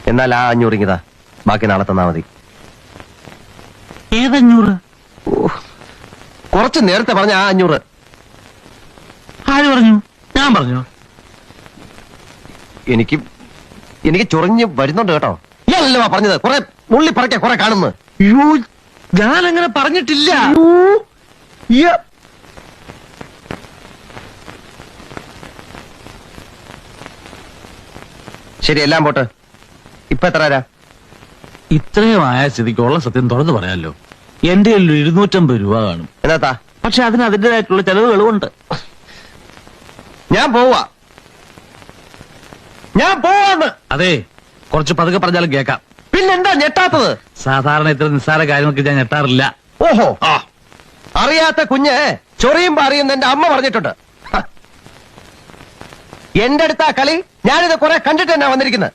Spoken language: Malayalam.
എന്നാൽ ആ 500 ഇങ്ങിതാ, ബാക്കി നാളെ തന്നാ മതി. ഏതഞ്ഞൂറ്? കുറച്ച് നേരത്തെ പറഞ്ഞ ആ 500. ആര് പറഞ്ഞു? ഞാൻ പറഞ്ഞു? എനിക്ക് ചൊറിഞ്ഞ് വരുന്നുണ്ട് കേട്ടോ. ഇയാളല്ലോ പറഞ്ഞത് കുറെ ഉള്ളി പറയ്ക്ക കുറെ കാണുന്നു. യോ, ഞാൻ അങ്ങനെ പറഞ്ഞിട്ടില്ല. ശരി, എല്ലാം പോട്ട്. ഇപ്പൊ എത്ര തരാ? ഇത്രയും ആയ സ്ഥിതിക്കുള്ള സത്യം തുറന്നു പറയാമല്ലോ. എന്റെ 250 രൂപ കാണും. എന്നാത്താ? പക്ഷെ അതിന് അതിൻ്റെതായിട്ടുള്ള ചെലവുകളും ഉണ്ട്. ഞാൻ പോവാന്ന്. അതെ, കുറച്ച് പതുക്കെ പറഞ്ഞാലും കേൾക്കാം. പിന്നെന്താ ഞെട്ടാത്തത്? സാധാരണ ഇത്ര നിസ്സാര കാര്യങ്ങൾക്ക് ഞാൻ ഞെട്ടാറില്ല. ഓഹോ, അറിയാത്ത കുഞ്ഞ് ചൊറിയുമ്പോ അറിയുന്ന എന്റെ അമ്മ പറഞ്ഞിട്ടുണ്ട്. എന്റെ അടുത്താ കളി. ഞാനിത് കുറെ കണ്ടിട്ട് തന്നെ വന്നിരിക്കുന്നത്.